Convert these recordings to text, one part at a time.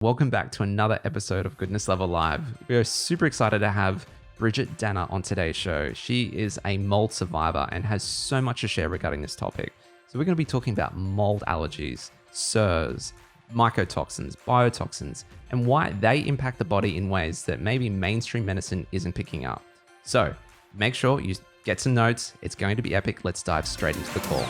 Welcome back to another episode of Goodness Level Live. We are super excited to have Bridgit Danner on today's show. She is a mold survivor and has so much to share regarding this topic. So we're going to be talking about mold allergies, CIRS, mycotoxins, biotoxins, and why they impact the body in ways that maybe mainstream medicine isn't picking up. So make sure you get some notes. It's going to be epic. Let's dive straight into the call.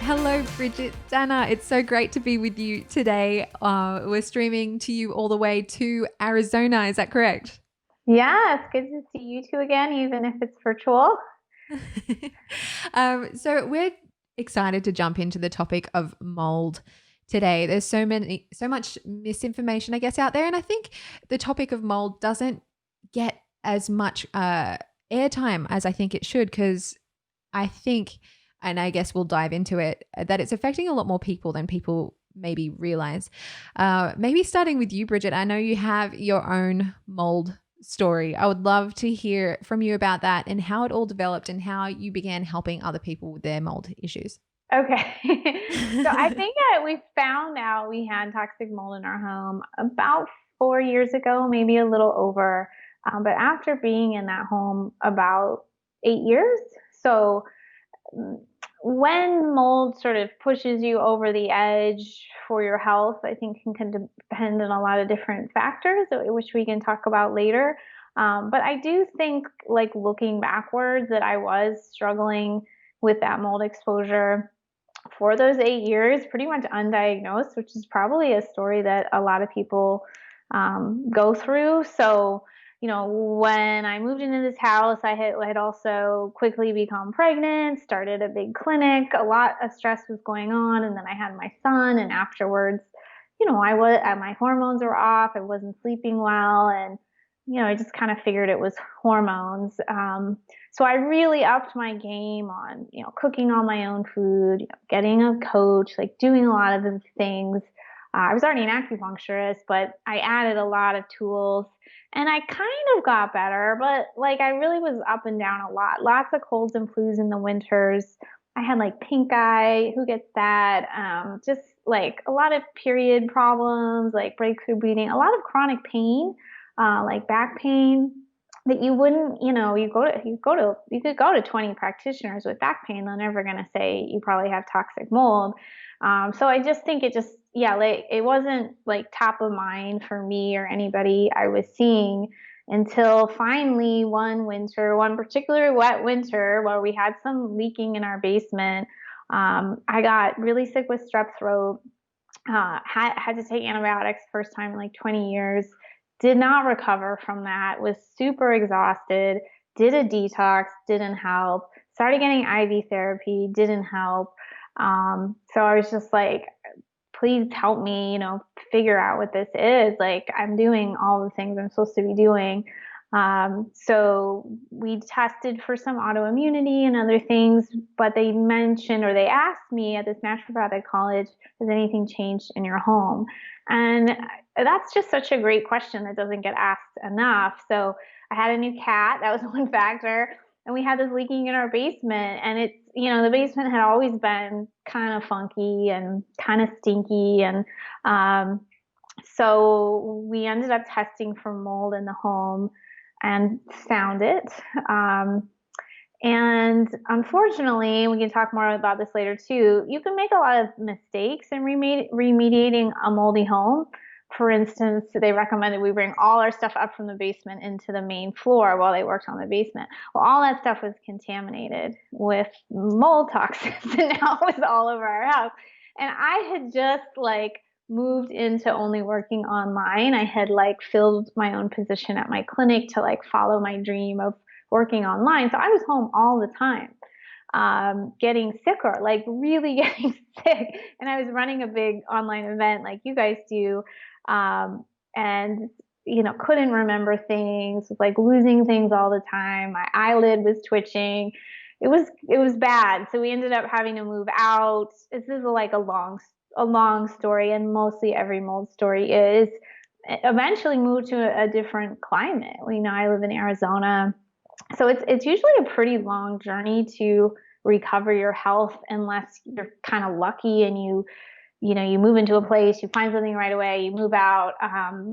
Hello, Bridgit Danner. It's so great to be with you today. We're streaming to you all the way to Arizona. Is that correct? Yeah, it's good to see you two again, even if it's virtual. So we're excited to jump into the topic of mold today. There's so much misinformation, I guess, out there. And I think the topic of mold doesn't get as much airtime as I think it should, because I think, and I guess we'll dive into it, that it's affecting a lot more people than people maybe realize. Maybe starting with you, Bridgit. I know you have your own mold story. I would love to hear from you about that and how it all developed and how you began helping other people with their mold issues. Okay. So I think that we found out we had toxic mold in our home about 4 years ago, maybe a little over. But after being in that home about 8 years, so when mold sort of pushes you over the edge for your health, I think can depend on a lot of different factors, which we can talk about later. But I do think, like looking backwards, that I was struggling with that mold exposure for those 8 years, pretty much undiagnosed, which is probably a story that a lot of people go through. So, when I moved into this house, I had also quickly become pregnant, started a big clinic, a lot of stress was going on. And then I had my son, and afterwards, my hormones were off. I wasn't sleeping well. And, I just kind of figured it was hormones. So I really upped my game on, cooking all my own food, getting a coach, like doing a lot of the things. I was already an acupuncturist, but I added a lot of tools. And I kind of got better, but I really was up and down a lot. Lots of colds and flus in the winters. I had pink eye. Who gets that? Just a lot of period problems, like breakthrough bleeding, a lot of chronic pain, like back pain that you wouldn't, you could go to 20 practitioners with back pain. They're never going to say you probably have toxic mold. So I just think it wasn't top of mind for me or anybody I was seeing until finally one particular wet winter where we had some leaking in our basement. I got really sick with strep throat, had to take antibiotics first time in 20 years, did not recover from that, was super exhausted, did a detox, didn't help, started getting IV therapy, didn't help. So I was just please help me, figure out what this is. I'm doing all the things I'm supposed to be doing. So we tested for some autoimmunity and other things, but they asked me at this naturopathic college, has anything changed in your home? And that's just such a great question that doesn't get asked enough. So I had a new cat. That was one factor. And we had this leaking in our basement, and it's, the basement had always been kind of funky and kind of stinky. And so we ended up testing for mold in the home and found it. And unfortunately, we can talk more about this later too, you can make a lot of mistakes in remediating a moldy home. For instance, they recommended we bring all our stuff up from the basement into the main floor while they worked on the basement. Well, all that stuff was contaminated with mold toxins, and now it was all over our house. And I had just moved into only working online. I had filled my own position at my clinic to follow my dream of working online. So I was home all the time, getting sicker, really getting sick. And I was running a big online event like you guys do. And couldn't remember things, losing things all the time. My eyelid was twitching. It was bad. So we ended up having to move out. This is a long story, and mostly every mold story is. Eventually moved to a different climate. I live in Arizona, so it's usually a pretty long journey to recover your health unless you're kind of lucky and you move into a place, you find something right away, you move out.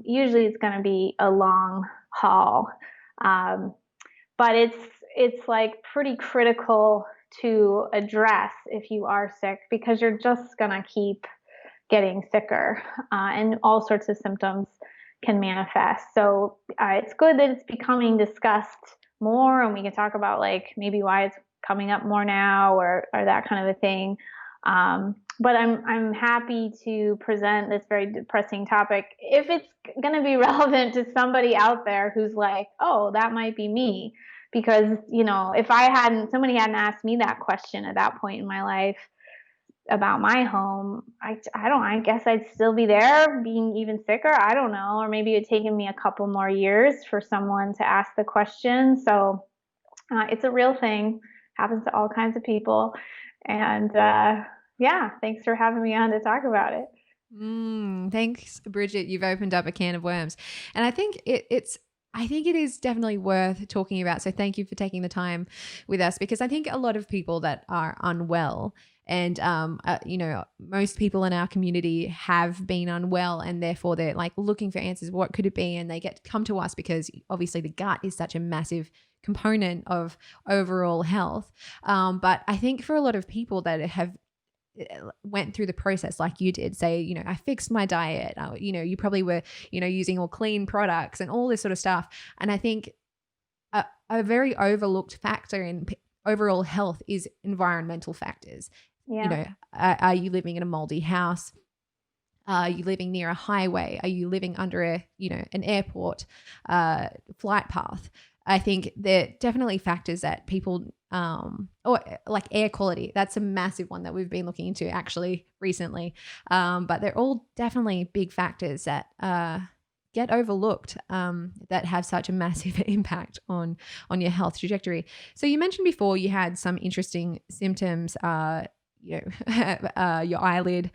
Usually it's going to be a long haul. But it's like pretty critical to address if you are sick, because you're just going to keep getting sicker, and all sorts of symptoms can manifest. So it's good that it's becoming discussed more, and we can talk about like maybe why it's coming up more now, or that kind of a thing. But I'm happy to present this very depressing topic if it's going to be relevant to somebody out there who's like, oh, that might be me. Because, if somebody hadn't asked me that question at that point in my life about my home, I guess I'd still be there being even sicker. I don't know. Or maybe it'd taken me a couple more years for someone to ask the question. So it's a real thing, happens to all kinds of people. And yeah, thanks for having me on to talk about it. Thanks, Bridgit. You've opened up a can of worms. And I think I think it is definitely worth talking about. So thank you for taking the time with us, because I think a lot of people that are unwell, and most people in our community have been unwell, and therefore they're like looking for answers. What could it be? And they come to us because obviously the gut is such a massive component of overall health. But I think for a lot of people that have went through the process like you did, say, I fixed my diet, you probably were, using all clean products and all this sort of stuff. And I think a very overlooked factor in overall health is environmental factors. Yeah. Are you living in a moldy house? Are you living near a highway? Are you living under an airport flight path? I think they're definitely factors that people, or like air quality, that's a massive one that we've been looking into actually recently. But they're all definitely big factors that get overlooked, that have such a massive impact on your health trajectory. So you mentioned before you had some interesting symptoms, your eyelid,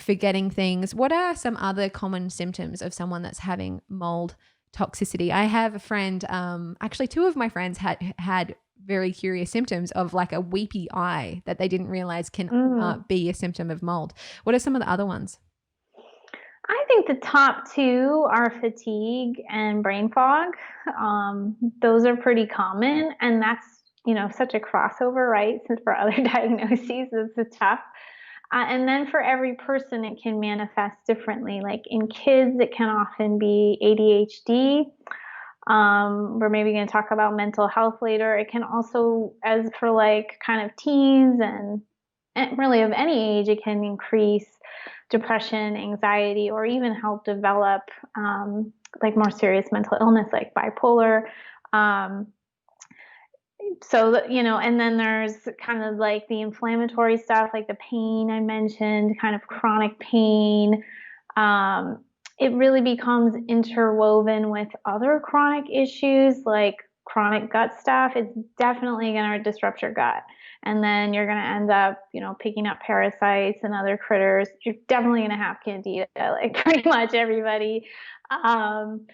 forgetting things. What are some other common symptoms of someone that's having mold toxicity? I have a friend, actually two of my friends had very curious symptoms of like a weepy eye that they didn't realize can be a symptom of mold. What are some of the other ones? I think the top two are fatigue and brain fog. Those are pretty common, and that's, such a crossover, right? Since for other diagnoses, it's tough. And then for every person, it can manifest differently. Like in kids, it can often be ADHD. We're maybe going to talk about mental health later. It can also, as for like kind of teens and really of any age, it can increase depression, anxiety, or even help develop like more serious mental illness like bipolar. And then there's kind of like the inflammatory stuff, like the pain I mentioned, kind of chronic pain. It really becomes interwoven with other chronic issues like chronic gut stuff. It's definitely going to disrupt your gut. And then you're going to end up, picking up parasites and other critters. You're definitely going to have candida, like pretty much everybody. I'm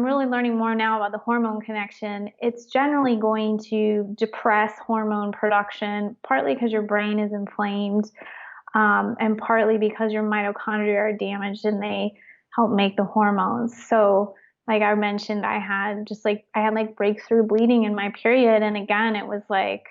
really learning more now about the hormone connection. It's generally going to depress hormone production, partly because your brain is inflamed, and partly because your mitochondria are damaged and they help make the hormones. So like I mentioned, I had breakthrough bleeding in my period. And again, it was like,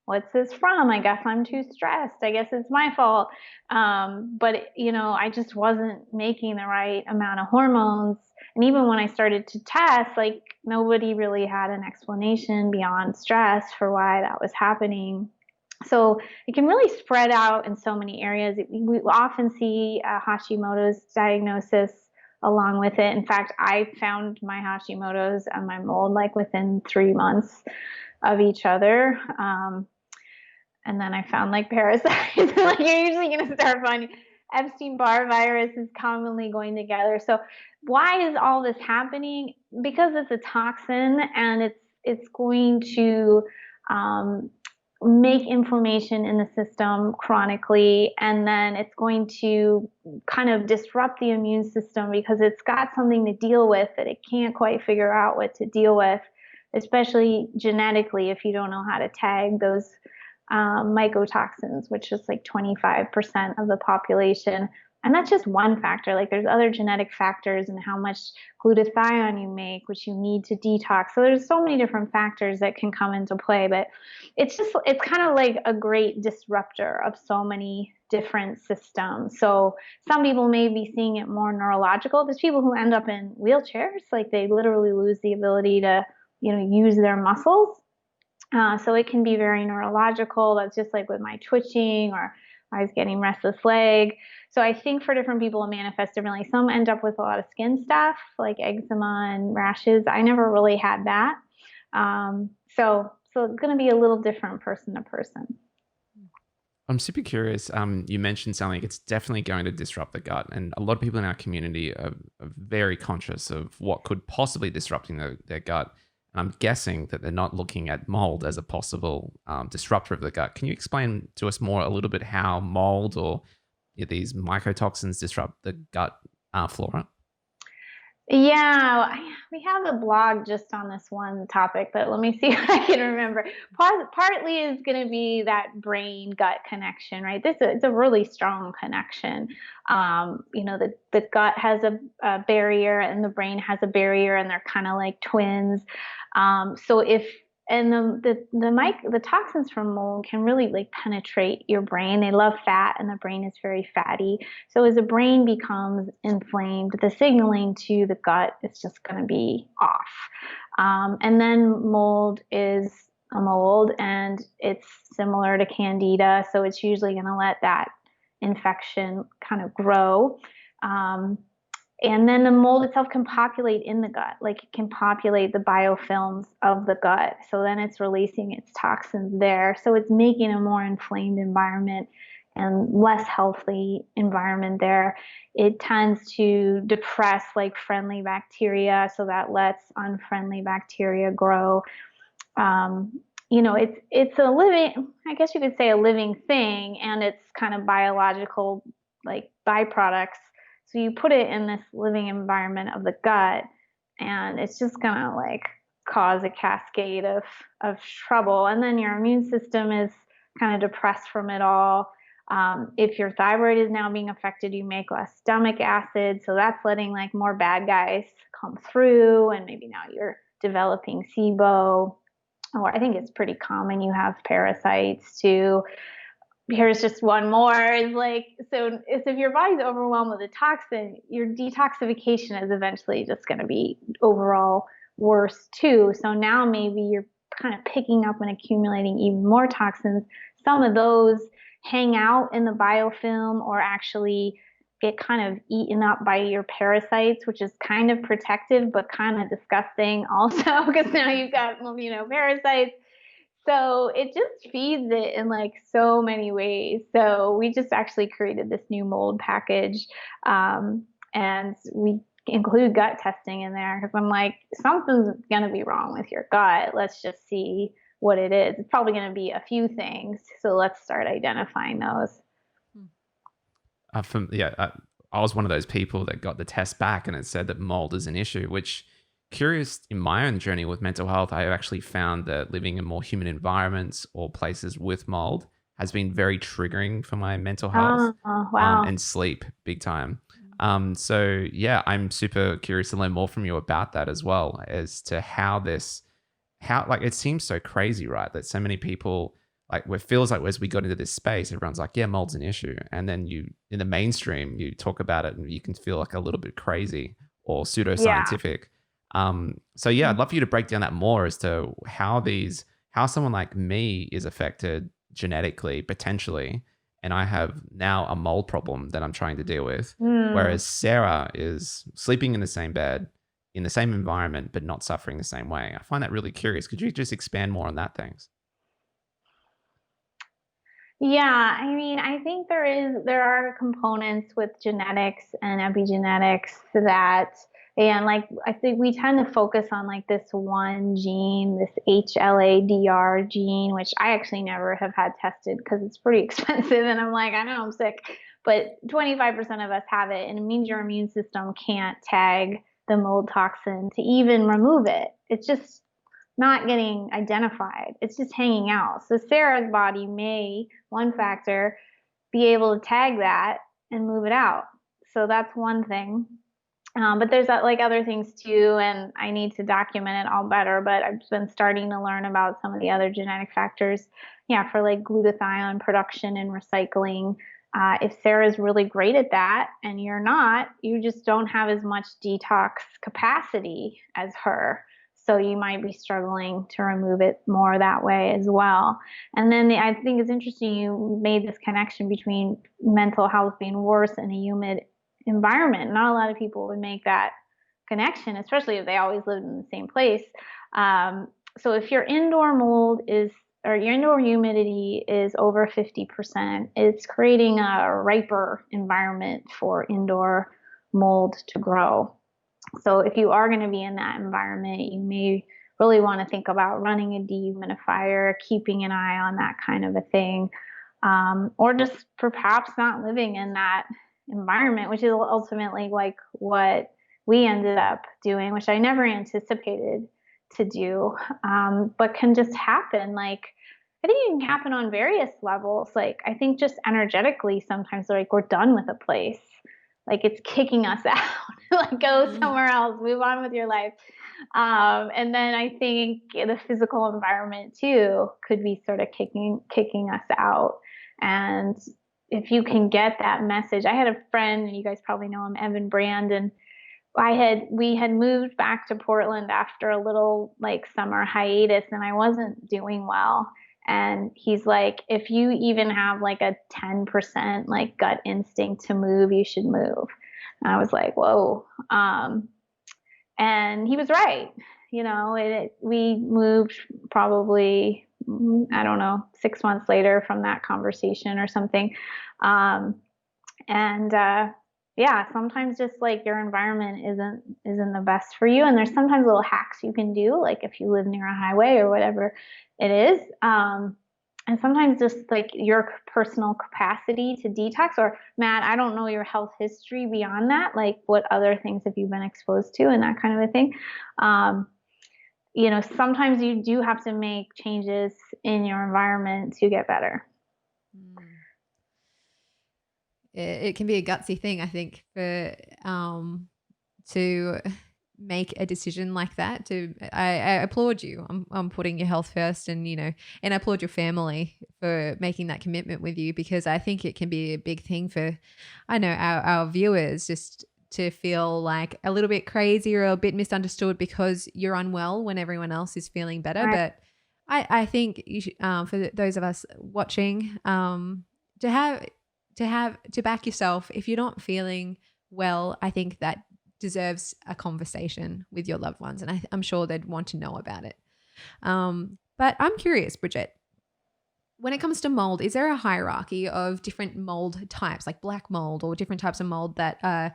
what's this from? I guess I'm too stressed. I guess it's my fault. But I just wasn't making the right amount of hormones. And even when I started to test, like nobody really had an explanation beyond stress for why that was happening. So it can really spread out in so many areas. We often see Hashimoto's diagnosis along with it. In fact, I found my Hashimoto's and my mold like within 3 months of each other. And then I found like parasites. Like you're usually going to start finding Epstein-Barr virus is commonly going together. So why is all this happening? Because it's a toxin, and it's going to make inflammation in the system chronically, and then it's going to kind of disrupt the immune system because it's got something to deal with that it can't quite figure out what to deal with. especially genetically, if you don't know how to tag those mycotoxins, which is like 25% of the population. And that's just one factor. Like there's other genetic factors and how much glutathione you make, which you need to detox. So there's so many different factors that can come into play, but it's kind of like a great disruptor of so many different systems. So some people may be seeing it more neurological. There's people who end up in wheelchairs, like they literally lose the ability to, use their muscles. So it can be very neurological. That's just like with my twitching, or I was getting restless leg. So I think for different people it manifests differently. Some end up with a lot of skin stuff like eczema and rashes. I never really had that. So it's going to be a little different person to person. I'm super curious. You mentioned something, it's definitely going to disrupt the gut. And a lot of people in our community are very conscious of what could possibly disrupting their gut. And I'm guessing that they're not looking at mold as a possible disruptor of the gut. Can you explain to us more a little bit how mold or these mycotoxins disrupt the gut flora? Yeah, we have a blog just on this one topic, but let me see what I can remember. Partly is going to be that brain gut connection, right? It's a really strong connection. The gut has a barrier and the brain has a barrier, and they're kind of like twins. So if and the toxins from mold can really like penetrate your brain. They love fat, and the brain is very fatty. So as the brain becomes inflamed, the signaling to the gut is just going to be off. And then mold is a mold, and it's similar to candida, so it's usually going to let that infection kind of grow. And then the mold itself can populate in the gut, like it can populate the biofilms of the gut. So then it's releasing its toxins there. So it's making a more inflamed environment and less healthy environment there. It tends to depress like friendly bacteria, so that lets unfriendly bacteria grow. It's a living, I guess you could say, a living thing, and it's kind of biological like byproducts. So you put it in this living environment of the gut, and it's just gonna like cause a cascade of trouble. And then your immune system is kind of depressed from it all. If your thyroid is now being affected, you make less stomach acid, so that's letting like more bad guys come through, and maybe now you're developing SIBO, or I think it's pretty common you have parasites too. Here's just one more. Is like, so if your body's overwhelmed with a toxin, your detoxification is eventually just going to be overall worse too. So now maybe you're kind of picking up and accumulating even more toxins. Some of those hang out in the biofilm or actually get kind of eaten up by your parasites, which is kind of protective but kind of disgusting also, because now you've got parasites. So it just feeds it in like so many ways. So we just actually created this new mold package, and we include gut testing in there, because I'm like, something's going to be wrong with your gut. Let's just see what it is. It's probably going to be a few things. So let's start identifying those. I was one of those people that got the test back and it said that mold is an issue, which, curious, in my own journey with mental health, I actually found that living in more human environments or places with mold has been very triggering for my mental health. Wow. And sleep big time. So yeah, I'm super curious to learn more from you about that as well, as to how like, it seems so crazy, right? That so many people, like, it feels like as we got into this space, everyone's like, yeah, mold's an issue. And then in the mainstream, you talk about it and you can feel like a little bit crazy or pseudoscientific. So yeah, I'd love for you to break down that more as to how someone like me is affected genetically, potentially, and I have now a mold problem that I'm trying to deal with, whereas Sarah is sleeping in the same bed, in the same environment, but not suffering the same way. I find that really curious. Could you just expand more on that, thanks? Yeah, I mean, I think there are components with genetics and epigenetics that, and like, I think we tend to focus on like this one gene, this HLA-DR gene, which I actually never have had tested because it's pretty expensive, and I'm like, I know I'm sick, but 25% of us have it, and it means your immune system can't tag the mold toxin to even remove it. It's just not getting identified. It's just hanging out. So Sarah's body may, one factor, be able to tag that and move it out. So that's one thing. But there's like other things too, and I need to document it all better. But I've been starting to learn about some of the other genetic factors, yeah, for like glutathione production and recycling. If Sarah's really great at that and you're not, you just don't have as much detox capacity as her. So you might be struggling to remove it more that way as well. And then I think it's interesting you made this connection between mental health being worse in a humid environment. Not a lot of people would make that connection, especially if they always lived in the same place. So if your indoor mold is, or your indoor humidity is over 50%, it's creating a riper environment for indoor mold to grow. So if you are going to be in that environment, you may really want to think about running a dehumidifier, keeping an eye on that kind of a thing, or just perhaps not living in that environment, which is ultimately like what we ended up doing, which I never anticipated to do, but can just happen. Like, I think it can happen on various levels. Like, I think just energetically, sometimes like we're done with a place, like it's kicking us out, like go somewhere else, move on with your life. And then I think the physical environment too could be sort of kicking us out. And if you can get that message, I had a friend, and you guys probably know him, Evan Brand, and we had moved back to Portland after a little like summer hiatus, and I wasn't doing well. And he's like, if you even have like a 10% like gut instinct to move, you should move. And I was like, whoa. And he was right. You know, we moved probably, I don't know, 6 months later from that conversation or something. Yeah, sometimes just like your environment isn't the best for you. And there's sometimes little hacks you can do, like if you live near a highway or whatever it is. And sometimes just like your personal capacity to detox, or Matt, I don't know your health history beyond that, like what other things have you been exposed to and that kind of a thing. You know, sometimes you do have to make changes in your environment to get better. It can be a gutsy thing, I think, for to make a decision like that. I applaud you. I'm putting your health first, and and I applaud your family for making that commitment with you, because I think it can be a big thing for, I know, our viewers, just to feel like a little bit crazy or a bit misunderstood because you're unwell when everyone else is feeling better. Right. But I think you should, for those of us watching, to back yourself if you're not feeling well, I think that deserves a conversation with your loved ones, and I'm sure they'd want to know about it. But I'm curious, Bridgit, when it comes to mold, is there a hierarchy of different mold types, like black mold, or different types of mold that are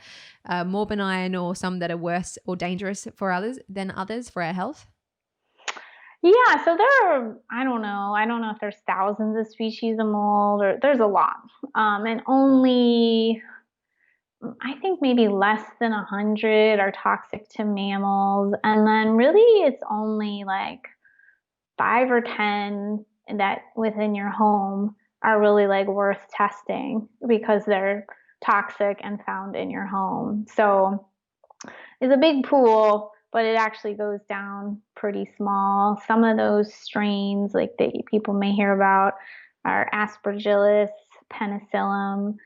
more benign, or some that are worse or dangerous for others than others for our health? Yeah, so there are, I don't know if there's thousands of species of mold, or there's a lot. And only, I think maybe less than 100 are toxic to mammals. And then really it's only like 5 or 10 that within your home are really like worth testing because they're toxic and found in your home. So it's a big pool, but it actually goes down pretty small. Some of those strains, like that people may hear about, are Aspergillus, Penicillium,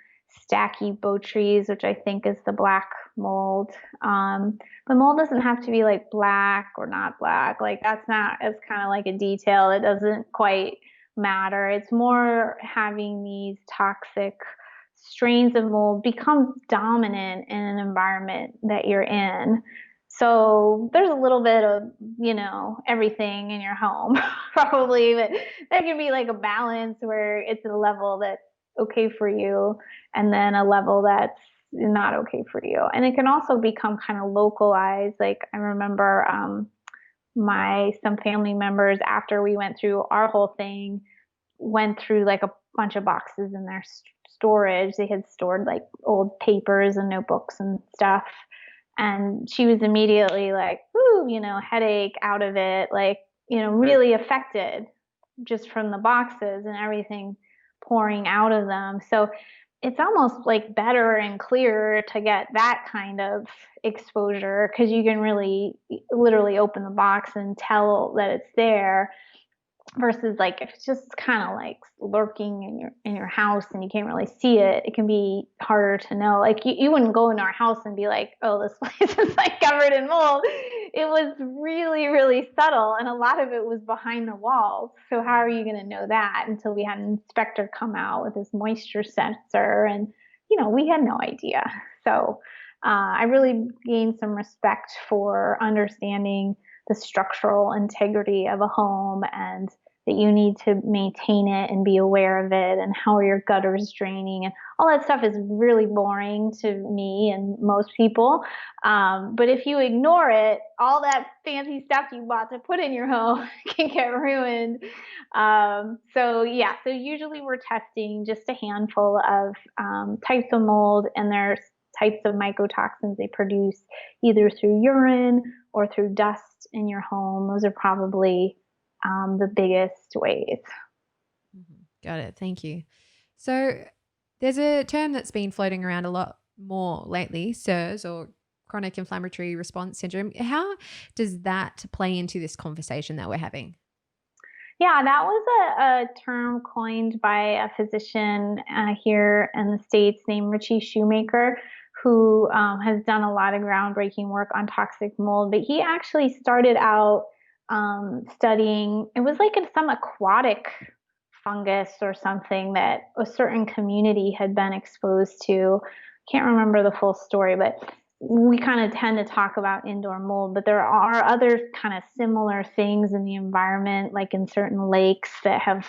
Stachybotrys, which I think is the black mold. But mold doesn't have to be like black or not black. Like that's not, it's kind of like a detail. It doesn't quite matter. It's more having these toxic strains of mold become dominant in an environment that you're in. So there's a little bit of, everything in your home probably, but there can be like a balance where it's a level that's okay for you and then a level that's not okay for you. And it can also become kind of localized. Like I remember some family members, after we went through our whole thing, went through like a bunch of boxes in their storage. They had stored like old papers and notebooks and stuff. And she was immediately like, ooh, headache, out of it. Like really affected just from the boxes and everything pouring out of them. So it's almost like better and clearer to get that kind of exposure, because you can really literally open the box and tell that it's there, versus like if it's just kind of like lurking in your house and you can't really see it, it can be harder to know. Like you wouldn't go into our house and be like, oh, this place is like covered in mold. It was really, really subtle, and a lot of it was behind the walls. So how are you going to know that until we had an inspector come out with this moisture sensor? And we had no idea. So I really gained some respect for understanding the structural integrity of a home, and that you need to maintain it and be aware of it, and how are your gutters draining, and all that stuff is really boring to me and most people. But if you ignore it, all that fancy stuff you bought to put in your home can get ruined. So usually we're testing just a handful of types of mold, and there's types of mycotoxins they produce either through urine or through dust in your home. Those are probably the biggest ways. Got it. Thank you. So there's a term that's been floating around a lot more lately, CIRS, or chronic inflammatory response syndrome. How does that play into this conversation that we're having? Yeah, that was a term coined by a physician here in the States named Richie Shoemaker, who has done a lot of groundbreaking work on toxic mold. But he actually started out studying, it was like in some aquatic fungus or something that a certain community had been exposed to. Can't remember the full story, but we kind of tend to talk about indoor mold, but there are other kind of similar things in the environment, like in certain lakes that have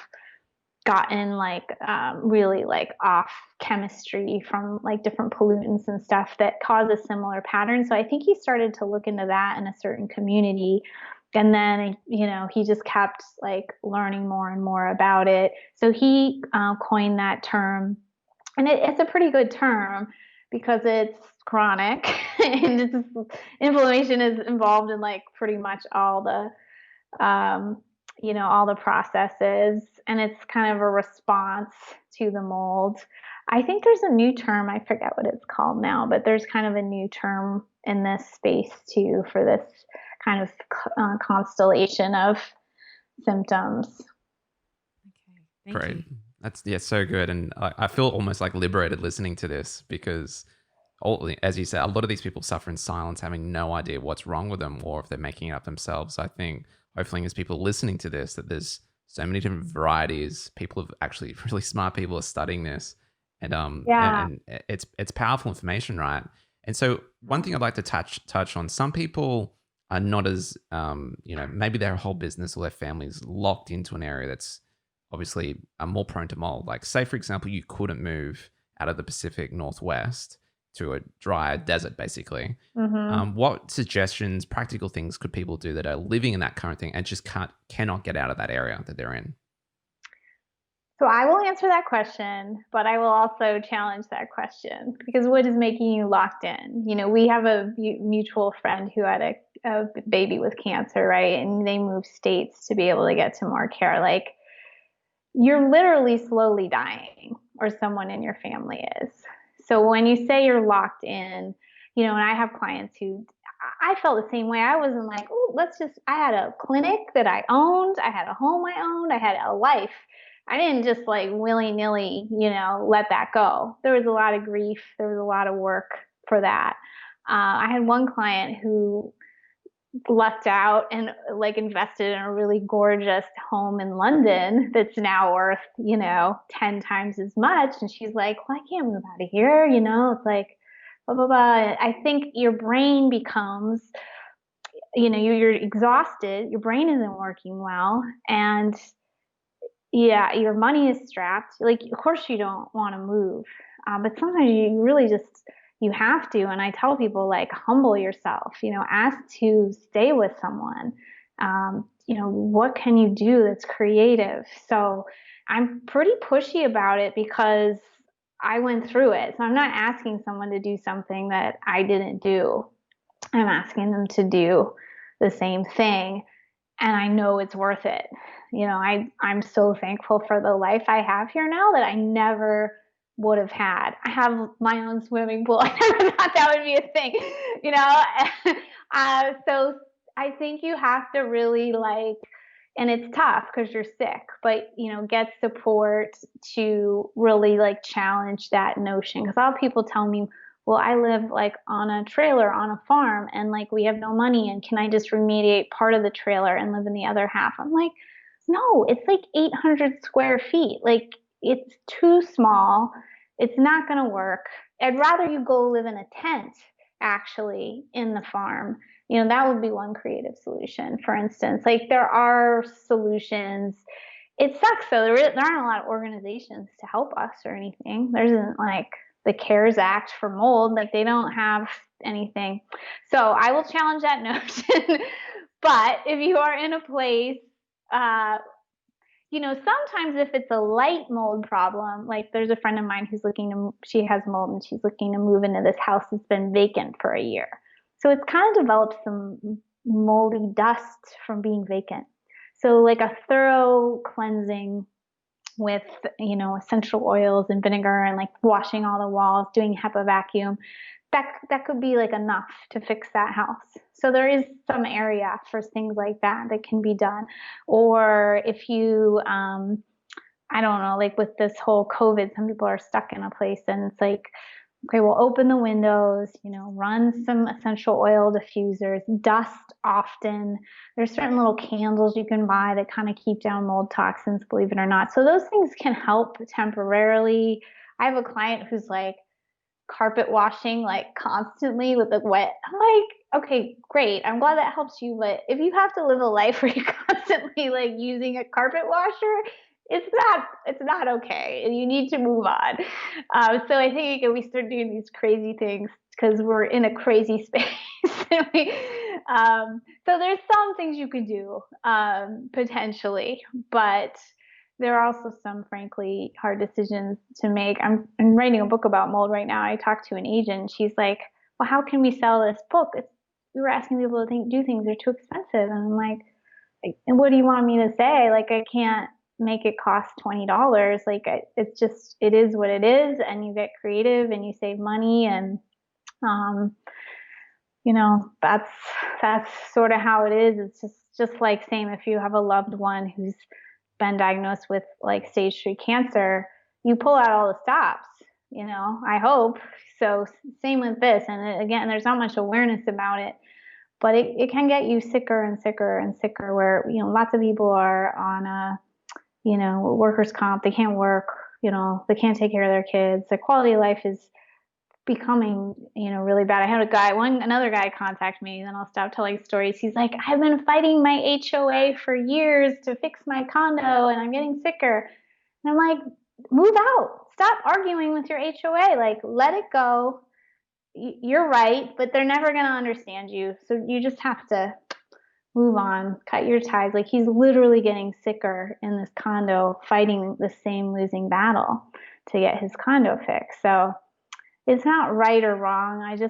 gotten like really like off chemistry from like different pollutants and stuff that cause a similar pattern. So I think he started to look into that in a certain community. And then, he just kept like learning more and more about it. So he coined that term, and it's a pretty good term because it's chronic and it's inflammation is involved in like pretty much all the all the processes, and it's kind of a response to the mold. I think there's a new term, I forget what it's called now, but there's kind of a new term in this space too for this kind of constellation of symptoms. Okay, thank Great. you. That's so good. And I feel almost like liberated listening to this, because as you said, a lot of these people suffer in silence, having no idea what's wrong with them or if they're making it up themselves. I think hopefully as people listening to this, that there's so many different varieties. People have actually really smart people are studying this, and and it's powerful information, right? And so one thing I'd like to touch on, some people are not as maybe their whole business or their family's locked into an area that's obviously more prone to mold. Like, say for example, you couldn't move out of the Pacific Northwest to a dry desert, basically. What suggestions, practical things could people do that are living in that current thing and just cannot get out of that area that they're in? So I will answer that question, but I will also challenge that question, because what is making you locked in? We have a mutual friend who had a baby with cancer, right? And they moved states to be able to get to more care. Like, you're literally slowly dying, or someone in your family is. So when you say you're locked in, and I have clients who, I felt the same way. I wasn't like, oh, I had a clinic that I owned. I had a home I owned. I had a life. I didn't just like willy-nilly, let that go. There was a lot of grief. There was a lot of work for that. I had one client who lucked out and like invested in a really gorgeous home in London that's now worth, 10 times as much. And she's like, well, I can't move out of here. It's like, blah, blah, blah. I think your brain becomes, you're exhausted. Your brain isn't working well. And yeah, your money is strapped. Like, of course you don't want to move. But sometimes you really just, you have to. And I tell people, like, humble yourself, ask to stay with someone. What can you do that's creative? So I'm pretty pushy about it because I went through it. So I'm not asking someone to do something that I didn't do. I'm asking them to do the same thing. and I know it's worth it. I'm so thankful for the life I have here now that I never would have had. I have my own swimming pool. I never thought that would be a thing, you know? So I think you have to really and it's tough because you're sick, but get support to really challenge that notion. Because a lot of people tell me, well, I live on a trailer on a farm and we have no money, and can I just remediate part of the trailer and live in the other half? I'm like, no, it's 800 square feet. It's too small. It's not going to work. I'd rather you go live in a tent actually in the farm. That would be one creative solution, for instance. There are solutions. It sucks though. There aren't a lot of organizations to help us or anything. There isn't the CIRS Act for mold. They don't have anything. So I will challenge that notion. But if you are in a place, sometimes if it's a light mold problem, there's a friend of mine who's she has mold and she's looking to move into this house that's been vacant for a year. So it's kind of developed some moldy dust from being vacant. So a thorough cleansing with, essential oils and vinegar and washing all the walls, doing HEPA vacuum, that could be enough to fix that house. So there is some area for things like that can be done. Or if you, I don't know, with this whole COVID, some people are stuck in a place and it's okay, we'll open the windows, run some essential oil diffusers, dust often. There's certain little candles you can buy that kind of keep down mold toxins, believe it or not. So those things can help temporarily. I have a client who's carpet washing constantly with the wet. I'm okay, great. I'm glad that helps you. But if you have to live a life where you're constantly using a carpet washer, it's not okay. You need to move on. So I think we start doing these crazy things because we're in a crazy space. So there's some things you could do potentially, but there are also some, frankly, hard decisions to make. I'm writing a book about mold right now. I talked to an agent. She's like, well, how can we sell this book? We were asking people to do things. They're too expensive. And I'm like, and what do you want me to say? I can't make it cost $20. It is what it is. And you get creative and you save money. And, that's sort of how it is. It's just same if you have a loved one who's been diagnosed with stage 3 cancer, you pull out all the stops, I hope. So same with this. And again, there's not much awareness about it, but it can get you sicker and sicker and sicker where, lots of people are on workers' comp. They can't work, they can't take care of their kids. Their quality of life is becoming, really bad. I had another guy contact me, then I'll stop telling stories. He's like, I've been fighting my HOA for years to fix my condo and I'm getting sicker. And I'm like, move out. Stop arguing with your HOA. Let it go. You're right, but they're never going to understand you. So you just have to move on, cut your ties. He's literally getting sicker in this condo, fighting the same losing battle to get his condo fixed. So it's not right or wrong. It's you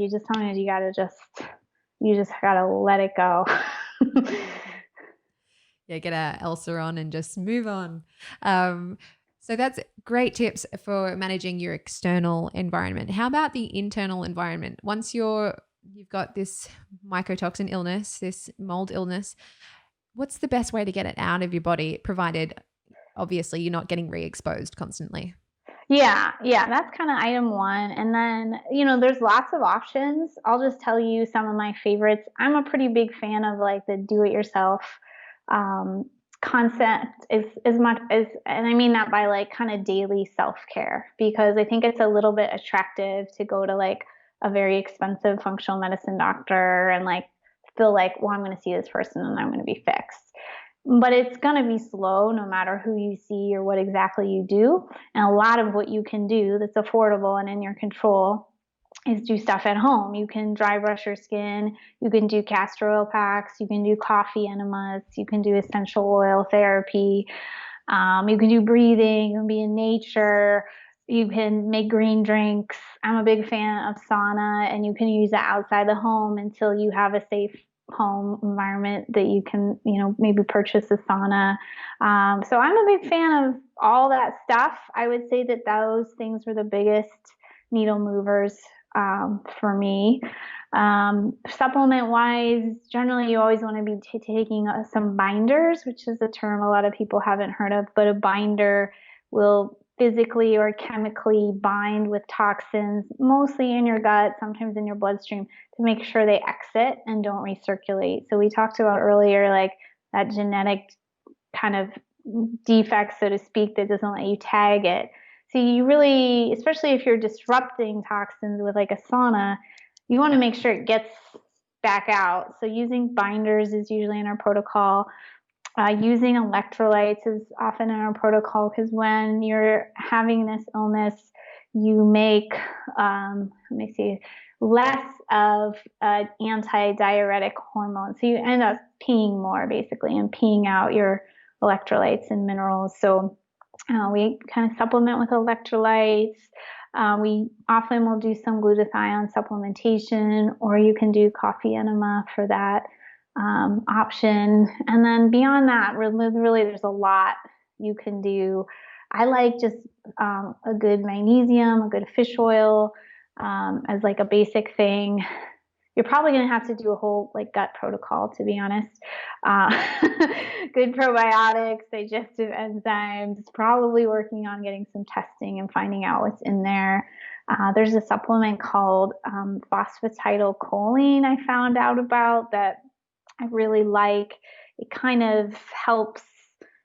just sometimes you just gotta let it go. Yeah, get a Elsa on and just move on. So that's great tips for managing your external environment. How about the internal environment? Once you've got this mycotoxin illness, this mold illness, what's the best way to get it out of your body, provided obviously you're not getting re-exposed constantly? Yeah, that's kind of item one. And then, there's lots of options. I'll just tell you some of my favorites. I'm a pretty big fan of the do-it-yourself concept as much as, and I mean that by kind of daily self-care, because I think it's a little bit attractive to go to a very expensive functional medicine doctor and feel well, I'm going to see this person and I'm going to be fixed. But it's going to be slow no matter who you see or what exactly you do. And a lot of what you can do that's affordable and in your control is do stuff at home. You can dry brush your skin. You can do castor oil packs. You can do coffee enemas. You can do essential oil therapy. You can do breathing. You can be in nature. You can make green drinks. I'm a big fan of sauna, and you can use it outside the home until you have a safe home environment that you can, maybe purchase a sauna. So I'm a big fan of all that stuff. I would say that those things were the biggest needle movers for me. Supplement wise, generally you always want to be taking some binders, which is a term a lot of people haven't heard of, but a binder will physically or chemically bind with toxins, mostly in your gut, sometimes in your bloodstream, to make sure they exit and don't recirculate. So we talked about earlier, like that genetic kind of defect, so to speak, that doesn't let you tag it. So you really, especially if you're disrupting toxins with like a sauna, you want to make sure it gets back out. So using binders is usually in our protocol. Using electrolytes is often in our protocol, because when you're having this illness, you make, less of an anti-diuretic hormone. So you end up peeing more, basically, and peeing out your electrolytes and minerals. So we kind of supplement with electrolytes. We often will do some glutathione supplementation, or you can do coffee enema for that option. And then beyond that, really there's a lot you can do. I like just a good magnesium, a good fish oil as like a basic thing. You're probably going to have to do a whole like gut protocol, to be honest. Good probiotics, digestive enzymes, probably working on getting some testing and finding out what's in there. There's a supplement called phosphatidylcholine I found out about that I really like. It kind of helps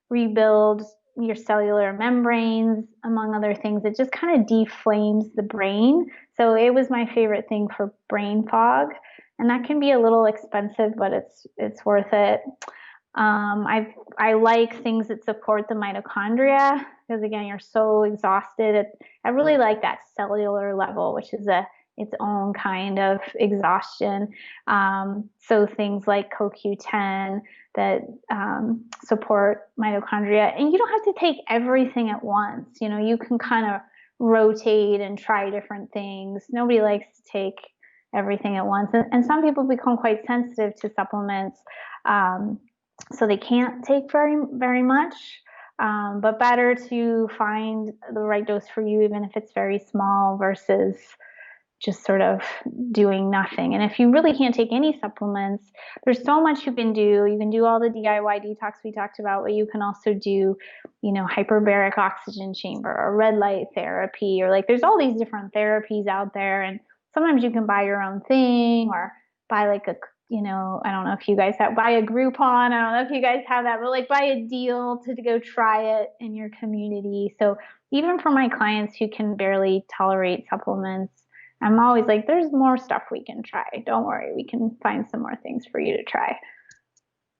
rebuild your cellular membranes, among other things. It just kind of deflames the brain. So it was my favorite thing for brain fog. And that can be a little expensive, but it's worth it. I like things that support the mitochondria, because again, you're so exhausted. I really like that cellular level, which is its own kind of exhaustion. So things like CoQ10 that support mitochondria, and you don't have to take everything at once. You can kind of rotate and try different things. Nobody likes to take everything at once, and some people become quite sensitive to supplements, so they can't take very, very much. But better to find the right dose for you, even if it's very small, versus just sort of doing nothing. And if you really can't take any supplements, there's so much you can do. You can do all the DIY detox we talked about, but you can also do, hyperbaric oxygen chamber or red light therapy, or like there's all these different therapies out there. And sometimes you can buy your own thing, or buy like I don't know if you guys buy a Groupon. I don't know if you guys have that, but like buy a deal to go try it in your community. So even for my clients who can barely tolerate supplements, I'm always like, there's more stuff we can try. Don't worry, we can find some more things for you to try.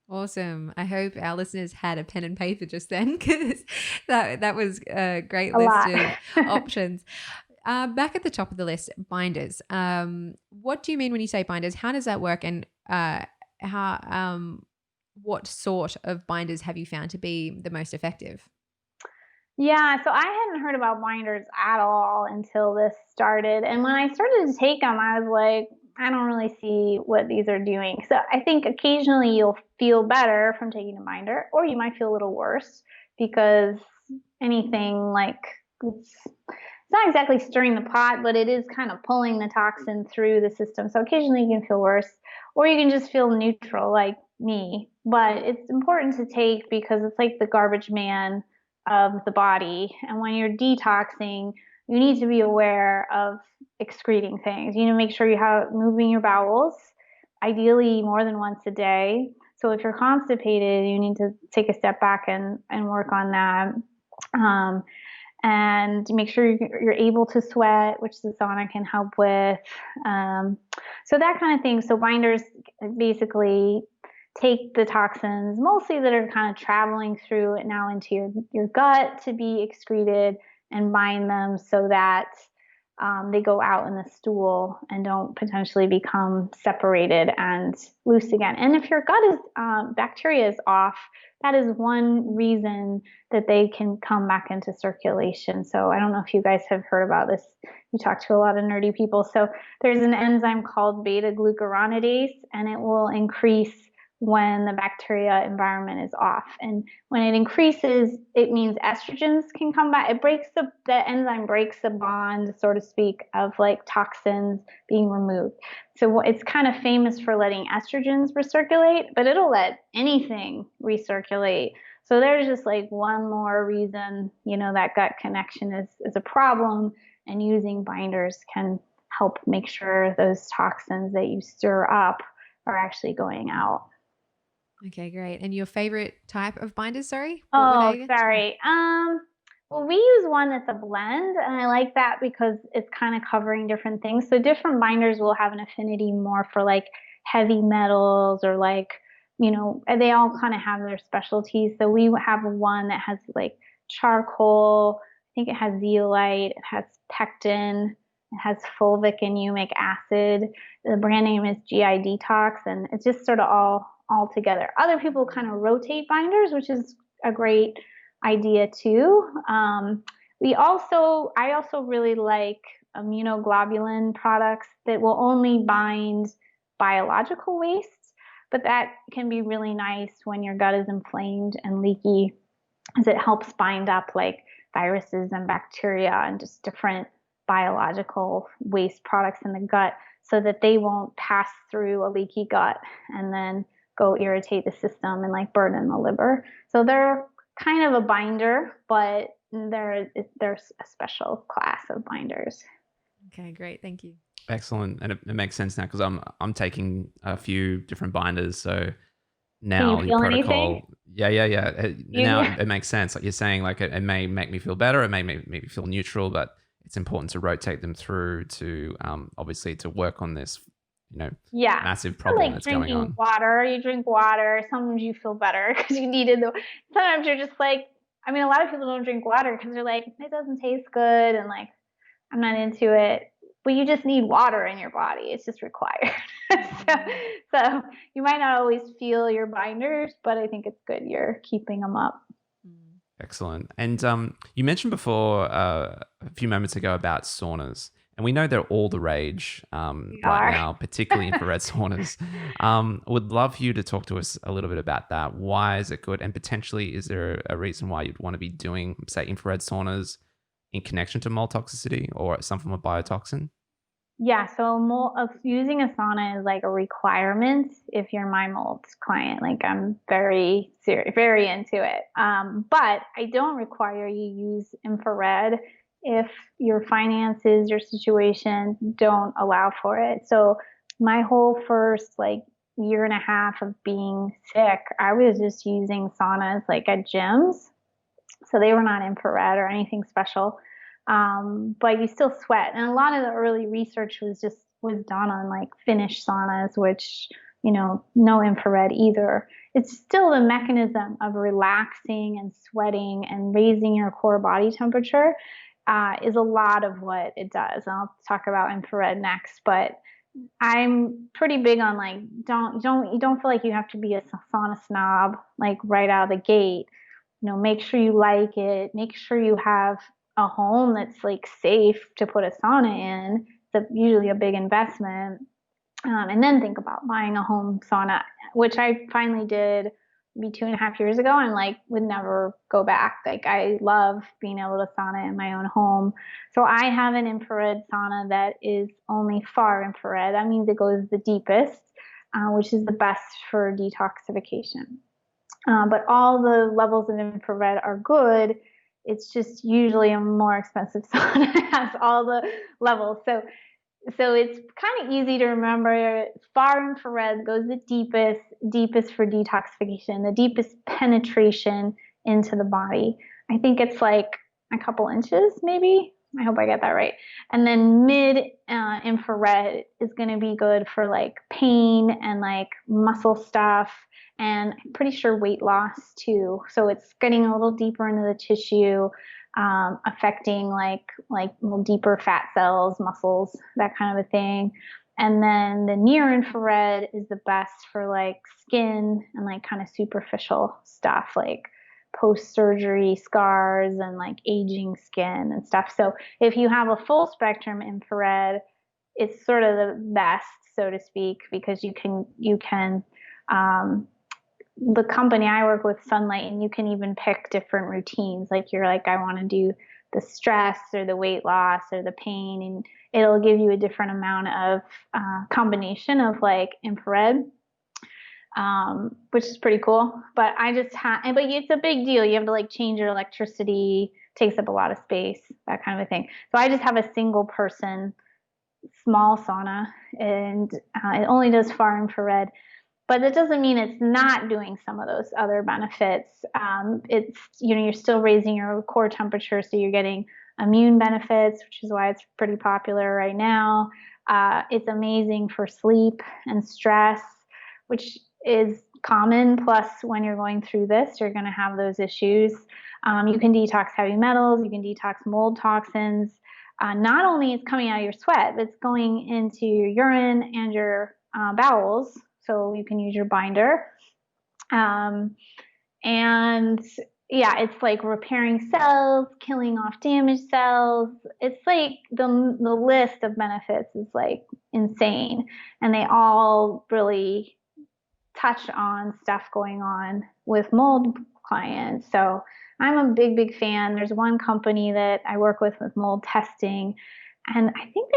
Awesome. I hope our listeners had a pen and paper just then, because that was a great list of options. Back at the top of the list, binders. What do you mean when you say binders? How does that work? And what sort of binders have you found to be the most effective? Yeah, so I hadn't heard about binders at all until this started. And when I started to take them, I was like, I don't really see what these are doing. So I think occasionally you'll feel better from taking a binder, or you might feel a little worse, because anything like it's not exactly stirring the pot, but it is kind of pulling the toxin through the system. So occasionally you can feel worse, or you can just feel neutral like me. But it's important to take, because it's like the garbage man of the body. And when you're detoxing, you need to be aware of excreting things. Make sure you have moving your bowels, ideally more than once a day. So if you're constipated, you need to take a step back and work on that. And make sure you're able to sweat, which the sauna can help with. So that kind of thing. So binders basically take the toxins, mostly that are kind of traveling through it now into your gut to be excreted, and bind them so that they go out in the stool and don't potentially become separated and loose again. And if your gut is bacteria is off, that is one reason that they can come back into circulation. So I don't know if you guys have heard about this, you talk to a lot of nerdy people. So there's an enzyme called beta glucuronidase, and it will increase when the bacteria environment is off. And when it increases, it means estrogens can come back. The enzyme breaks the bond, so to speak, of like toxins being removed. So it's kind of famous for letting estrogens recirculate, but it'll let anything recirculate. So there's just like one more reason, that gut connection is a problem, and using binders can help make sure those toxins that you stir up are actually going out. Okay, great. And your favorite type of binders, sorry? Sorry. Well, we use one that's a blend, and I like that because it's kind of covering different things. So different binders will have an affinity more for like heavy metals, or like, they all kind of have their specialties. So we have one that has like charcoal, I think it has zeolite, it has pectin, it has fulvic and humic acid. The brand name is GI Detox, and it's just sort of all together. Other people kind of rotate binders, which is a great idea too. I also really like immunoglobulin products that will only bind biological wastes, but that can be really nice when your gut is inflamed and leaky, as it helps bind up like viruses and bacteria and just different biological waste products in the gut, so that they won't pass through a leaky gut and then go irritate the system and like burden the liver. So they're kind of a binder, but there's a special class of binders. Okay, great. Thank you. Excellent. And it makes sense now because I'm taking a few different binders. So now your protocol. Anything? Yeah. Now it makes sense. Like you're saying, like it may make me feel better. It may make me feel neutral, but it's important to rotate them through to obviously to work on this, massive problem that's going on. Water, you drink water. Sometimes you feel better because you needed sometimes you're just like, a lot of people don't drink water because they're like, it doesn't taste good, and like, I'm not into it. But you just need water in your body. It's just required. so you might not always feel your binders, but I think it's good you're keeping them up. Excellent. And you mentioned before a few moments ago about saunas, and we know they're all the rage right now, particularly infrared saunas. Would love you to talk to us a little bit about that. Why is it good? And potentially, is there a reason why you'd want to be doing, say, infrared saunas in connection to mold toxicity or some form of biotoxin? Yeah, so using a sauna is like a requirement if you're my mold client. Like, I'm very serious, very into it. But I don't require you use infrared if your finances, your situation don't allow for it. So my whole first year and a half of being sick, I was just using saunas like at gyms. So they were not infrared or anything special. But you still sweat. And a lot of the early research was done on like Finnish saunas, which, no infrared either. It's still the mechanism of relaxing and sweating and raising your core body temperature, is a lot of what it does. And I'll talk about infrared next, but I'm pretty big on like, you don't feel like you have to be a sauna snob, like right out of the gate. Make sure you like it, make sure you have a home that's like safe to put a sauna in. It's usually a big investment. And then think about buying a home sauna, which I finally did maybe 2.5 years ago, and like would never go back. Like, I love being able to sauna in my own home. So I have an infrared sauna that is only far infrared. That means it goes the deepest, which is the best for detoxification. But all the levels of infrared are good. It's just usually a more expensive sauna that has all the levels. So it's kind of easy to remember. Far infrared goes the deepest for detoxification, the deepest penetration into the body. I think it's like a couple inches, maybe. I hope I get that right. And then mid infrared is going to be good for like pain and like muscle stuff, and I'm pretty sure weight loss too. So it's getting a little deeper into the tissue, affecting like little deeper fat cells, muscles, that kind of a thing. And then the near infrared is the best for like skin and like kind of superficial stuff like post-surgery scars and like aging skin and stuff. So if you have a full spectrum infrared, it's sort of the best, so to speak, because you can the company I work with, Sunlight, and you can even pick different routines. Like you're like, I want to do the stress or the weight loss or the pain, and it'll give you a different amount of combination of like infrared, which is pretty cool. But but it's a big deal. You have to like change your electricity, takes up a lot of space, that kind of a thing. So I just have a single person small sauna, and it only does far infrared. But it doesn't mean it's not doing some of those other benefits. It's, you're still raising your core temperature, so you're getting immune benefits, which is why it's pretty popular right now. It's amazing for sleep and stress, which is common. Plus, when you're going through this, you're going to have those issues. You can detox heavy metals. You can detox mold toxins. Not only it's coming out of your sweat, but it's going into your urine and your bowels. So you can use your binder. And yeah, it's like repairing cells, killing off damaged cells. It's like the list of benefits is like insane. And they all really touch on stuff going on with mold clients. So I'm a big, big fan. There's one company that I work with mold testing. And I think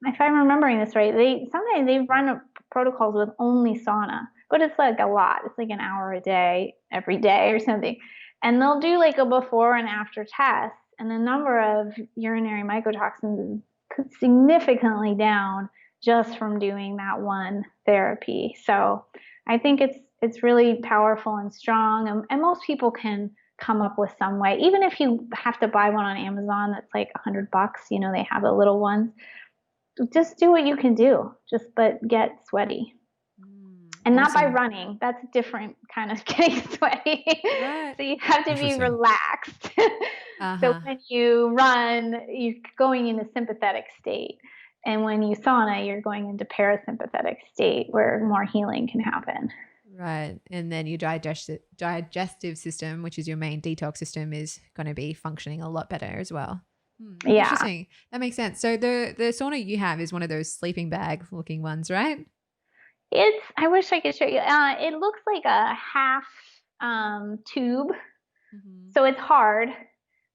if I'm remembering this right, sometimes they run protocols with only sauna, but it's like a lot. It's like an hour a day, every day or something. And they'll do like a before and after test, and the number of urinary mycotoxins is significantly down just from doing that one therapy. So I think it's really powerful and strong, and most people can come up with some way. Even if you have to buy one on Amazon that's like $100, they have the little ones. Just do what you can do, but get sweaty. And not by running. That's a different kind of getting sweaty. Right. So you have to be relaxed. So when you run, you're going in a sympathetic state. And when you sauna, you're going into parasympathetic state where more healing can happen. Right. And then your digestive system, which is your main detox system, is going to be functioning a lot better as well. Yeah. Interesting. That makes sense. So the sauna you have is one of those sleeping bag looking ones, right? I wish I could show you. It looks like a half tube. Mm-hmm. So it's hard,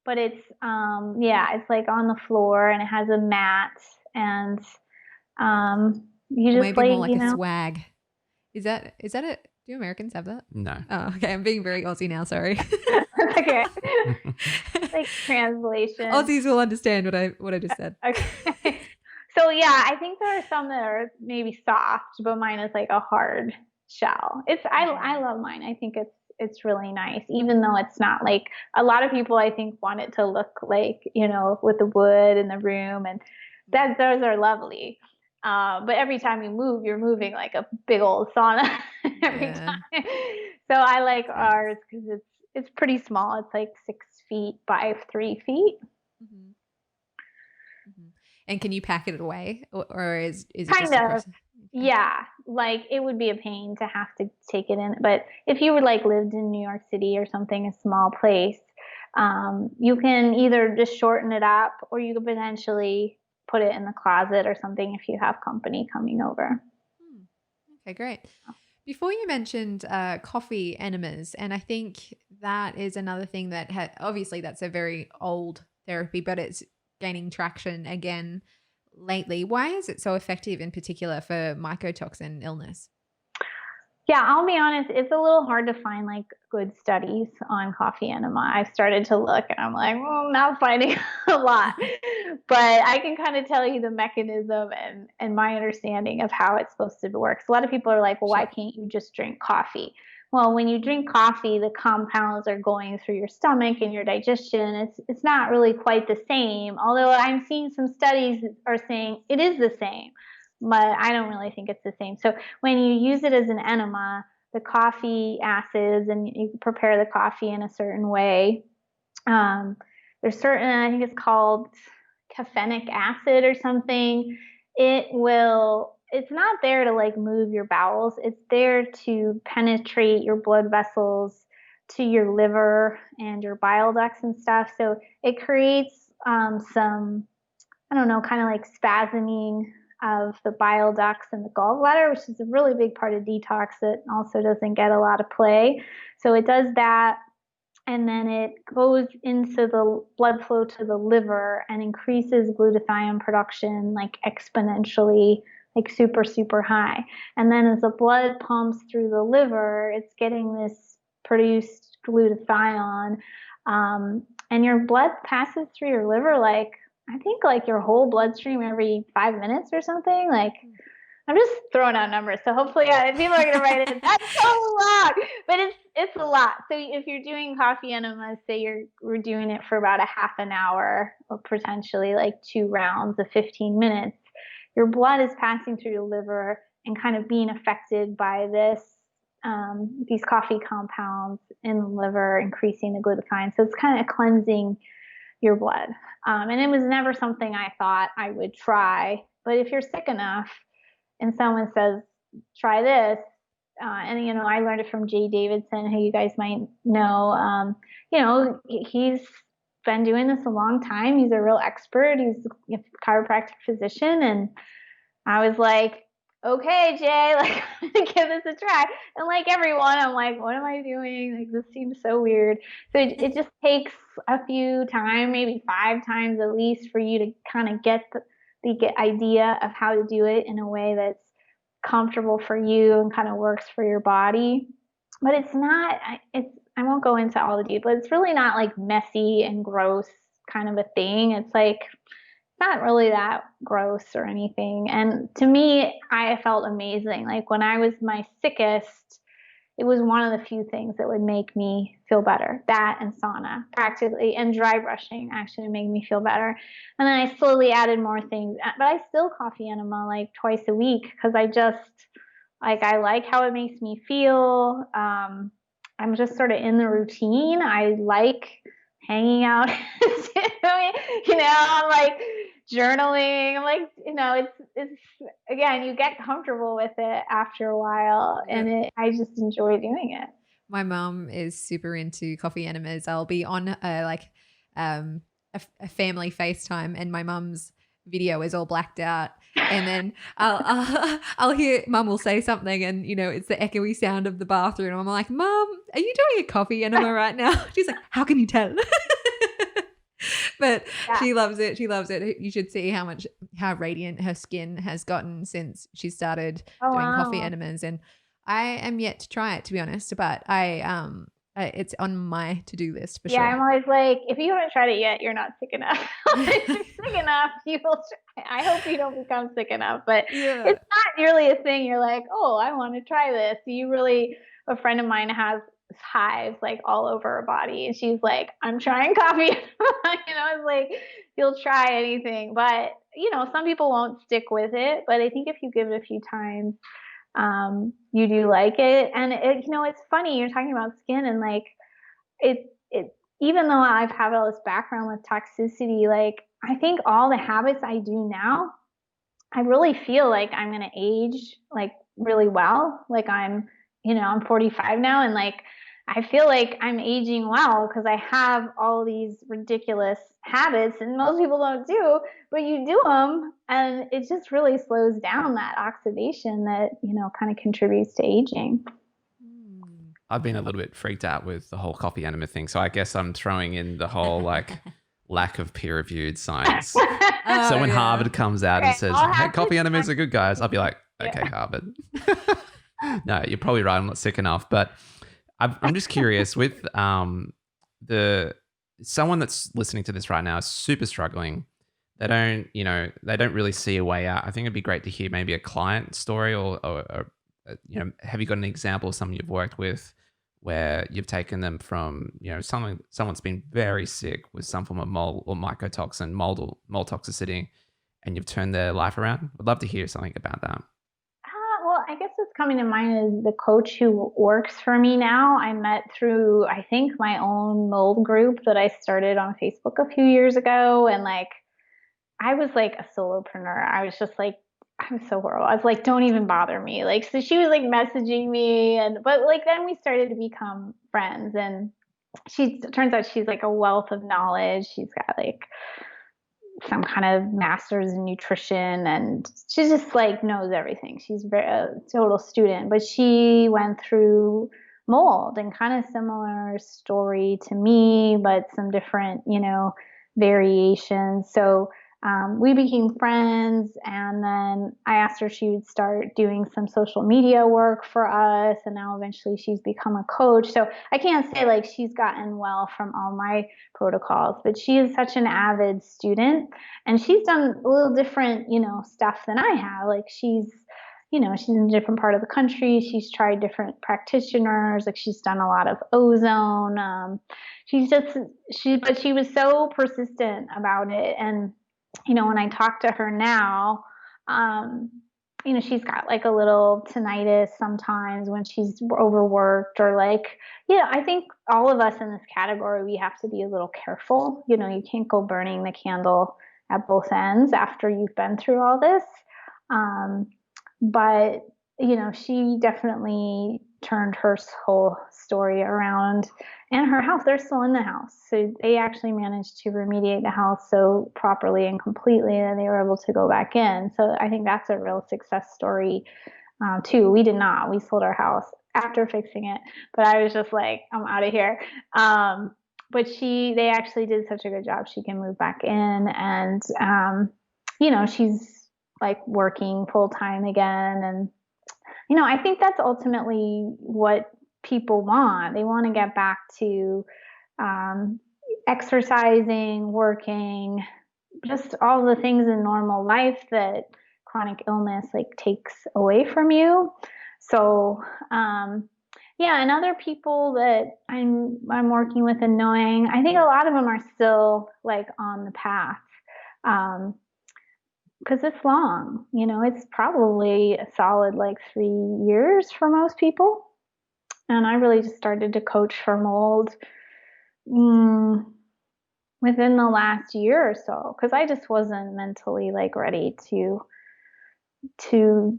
but it's it's like on the floor, and it has a mat, and you just maybe more like a swag. Is that it? Do Americans have that? No. Oh, okay. I'm being very Aussie now. Sorry. Okay. Like translation. Aussies will understand what I just said. Okay. So yeah, I think there are some that are maybe soft, but mine is like a hard shell. I love mine. I think it's really nice, even though it's not like a lot of people I think want it to look like, with the wood in the room, and those are lovely. But every time you move, you're moving like a big old sauna every time. So I like ours because it's pretty small. It's like 6 feet by 3 feet. Mm-hmm. Mm-hmm. And can you pack it away, or is it kind just of? Yeah, like it would be a pain to have to take it in. But if you would like lived in New York City or something, a small place, you can either just shorten it up, or you could potentially put it in the closet or something if you have company coming over. Okay, great. Before you mentioned coffee enemas, and I think that is another thing that obviously that's a very old therapy, but it's gaining traction again lately. Why is it so effective in particular for mycotoxin illness? Yeah, I'll be honest, it's a little hard to find like good studies on coffee enema. I've started to look, and I'm like, well, I'm not finding a lot. But I can kind of tell you the mechanism and my understanding of how it's supposed to work. So a lot of people are like, well, why can't you just drink coffee? Well, when you drink coffee, the compounds are going through your stomach and your digestion. It's not really quite the same, although I'm seeing some studies that are saying it is the same. But I don't really think it's the same. So when you use it as an enema, the coffee acids, and you prepare the coffee in a certain way. There's certain, I think it's called caffeinic acid or something. It's not there to like move your bowels. It's there to penetrate your blood vessels, to your liver and your bile ducts and stuff. So it creates some, I don't know, kind of like spasming of the bile ducts and the gallbladder, which is a really big part of detox that also doesn't get a lot of play. So it does that. And then it goes into the blood flow to the liver and increases glutathione production like exponentially, like super, super high. And then as the blood pumps through the liver, it's getting this produced glutathione. And your blood passes through your liver like, I think like your whole bloodstream every 5 minutes or something. Like, I'm just throwing out numbers, so hopefully people are gonna write it. That's so long, but it's a lot. So if you're doing coffee enemas, say we're doing it for about a half an hour, or potentially like 2 rounds of 15 minutes, your blood is passing through your liver and kind of being affected by these coffee compounds in the liver, increasing the glutathione. So it's kind of cleansing your blood. And it was never something I thought I would try, but if you're sick enough and someone says, try this, and I learned it from Jay Davidson, who you guys might know. He's been doing this a long time. He's a real expert. He's a chiropractic physician. And I was like, okay, Jay, like, I'm gonna give this a try. And like everyone, I'm like, what am I doing? Like, this seems so weird. So it just takes a few times, maybe 5 times at least, for you to kind of get the idea of how to do it in a way that's comfortable for you and kind of works for your body. But I won't go into all the details, but it's really not like messy and gross kind of a thing. It's like not really that gross or anything. And to me, I felt amazing. Like when I was my sickest, it was one of the few things that would make me feel better. That and sauna, practically, and dry brushing actually made me feel better. And then I slowly added more things. But I still coffee enema like twice a week because I like how it makes me feel. I'm just sort of in the routine. I like hanging out. I'm like journaling. I'm like, it's again, you get comfortable with it after a while, and I just enjoy doing it. My mom is super into coffee enemas. I'll be on a family FaceTime, and my mom's video is all blacked out, and then I'll hear mum will say something, and it's the echoey sound of the bathroom. I'm like, Mom, are you doing a coffee enema right now? She's like, how can you tell? But yeah. She loves it. She loves it. You should see how radiant her skin has gotten since she started doing coffee enemas. And I am yet to try it, to be honest, but it's on my to-do list for sure. Yeah, I'm always like, if you haven't tried it yet, you're not sick enough. If you're sick enough, you will try. I hope you don't become sick enough, but yeah. It's not really a thing. You're like, oh, I want to try this. A friend of mine has hives like all over her body, and she's like, I'm trying coffee. It's like, you'll try anything, but some people won't stick with it. But I think if you give it a few times, you do like it. And it's funny, you're talking about skin, and like it even though I've had all this background with toxicity, like I think all the habits I do now, I really feel like I'm going to age like really well. Like I'm 45 now, and like I feel like I'm aging well because I have all these ridiculous habits, and most people don't do, but you do them, and it just really slows down that oxidation that kind of contributes to aging. I've been a little bit freaked out with the whole coffee enema thing, so I guess I'm throwing in the whole like lack of peer-reviewed science. So when Harvard comes out and says, "Hey, coffee enemas are good, guys," I'll be like, "Okay, Harvard." No, you're probably right. I'm not sick enough, but I'm just curious with someone that's listening to this right now is super struggling. They don't really see a way out. I think it'd be great to hear maybe a client story or have you got an example of someone you've worked with where you've taken them from, someone's been very sick with some form of mold or mycotoxin, mold toxicity, and you've turned their life around? I'd love to hear something about that. Well, I guess what's coming to mind is the coach who works for me now. I met through, I think, my own mold group that I started on Facebook a few years ago. And like, I was like a solopreneur. I was just like I'm so horrible. I was like, don't even bother me. Like, so she was like messaging me, but like then we started to become friends, and turns out she's like a wealth of knowledge. She's got like some kind of master's in nutrition, and she just like knows everything. She's a total student, but she went through mold and kind of similar story to me, but some different, variations. So we became friends, and then I asked her if she would start doing some social media work for us, and now eventually she's become a coach. So I can't say like she's gotten well from all my protocols, but she is such an avid student, and she's done a little different, stuff than I have. Like she's in a different part of the country. She's tried different practitioners. Like she's done a lot of ozone. But she was so persistent about it. And, when I talk to her now, she's got like a little tinnitus sometimes when she's overworked, or like, I think all of us in this category, we have to be a little careful. You can't go burning the candle at both ends after you've been through all this. But, she definitely turned her whole story around, and her house, they're still in the house. So they actually managed to remediate the house so properly and completely that they were able to go back in. So I think that's a real success story, too. We did not. We sold our house after fixing it, but I was just like, I'm out of here. But they actually did such a good job. She can move back in, and, she's like working full time again. And, I think that's ultimately what people want. They want to get back to exercising, working, just all the things in normal life that chronic illness like takes away from you. So, and other people that I'm working with and knowing, I think a lot of them are still like on the path. Because it's long, it's probably a solid like 3 years for most people. And I really just started to coach for mold within the last year or so, because I just wasn't mentally like ready to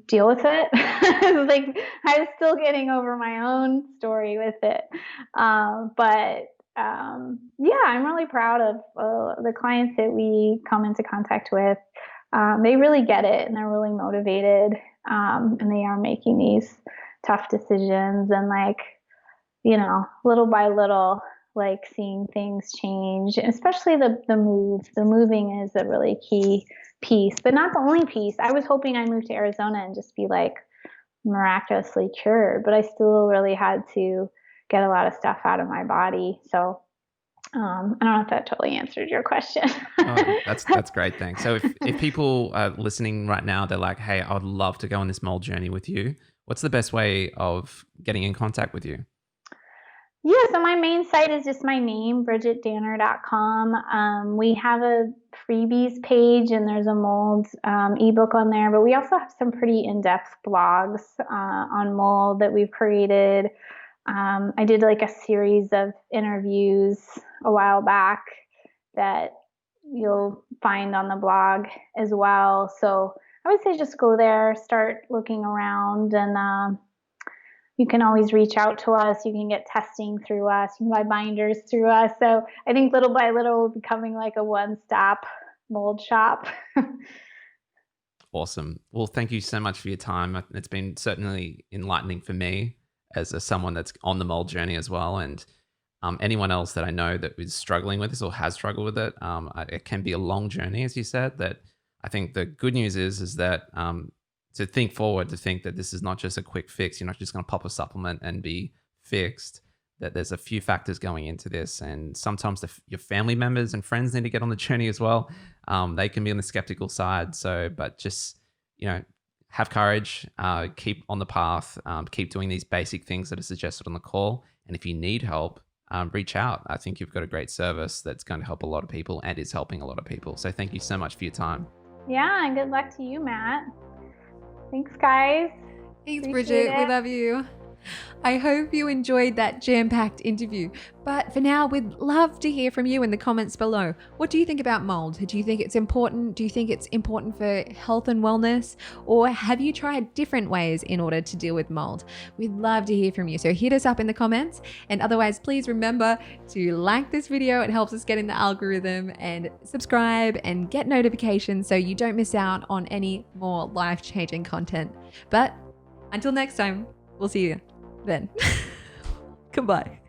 deal with it. Like I was still getting over my own story with it. But I'm really proud of the clients that we come into contact with. They really get it, and they're really motivated, and they are making these tough decisions, and like, little by little, like seeing things change, especially the moving is a really key piece, but not the only piece. I was hoping I moved to Arizona and just be like miraculously cured, but I still really had to get a lot of stuff out of my body. So I don't know if that totally answered your question. Oh, that's great. Thanks. So if people are listening right now, they're like, hey, I would love to go on this mold journey with you. What's the best way of getting in contact with you? Yeah, so my main site is just my name, BridgitDanner.com. We have a freebies page, and there's a mold ebook on there, but we also have some pretty in-depth blogs on mold that we've created. I did like a series of interviews a while back that you'll find on the blog as well. So I would say just go there, start looking around, and you can always reach out to us. You can get testing through us. You can buy binders through us. So I think little by little we're becoming like a one-stop mold shop. Awesome. Well, thank you so much for your time. It's been certainly enlightening for me as someone that's on the mold journey as well. And anyone else that I know that is struggling with this or has struggled with it, it can be a long journey, as you said. That I think the good news is that to think forward, to think that this is not just a quick fix. You're not just going to pop a supplement and be fixed. That there's a few factors going into this, and sometimes your family members and friends need to get on the journey as well. They can be on the skeptical side. So, but just have courage, keep on the path, keep doing these basic things that are suggested on the call. And if you need help, reach out. I think you've got a great service that's going to help a lot of people and is helping a lot of people. So thank you so much for your time. Yeah, and good luck to you, Matt. Thanks, guys. Thanks, Bridget. We love you. I hope you enjoyed that jam-packed interview. But for now, we'd love to hear from you in the comments below. What do you think about mold? Do you think it's important? Do you think it's important for health and wellness? Or have you tried different ways in order to deal with mold? We'd love to hear from you. So hit us up in the comments. And otherwise, please remember to like this video. It helps us get in the algorithm, and subscribe and get notifications so you don't miss out on any more life-changing content. But until next time, we'll see you then. Goodbye.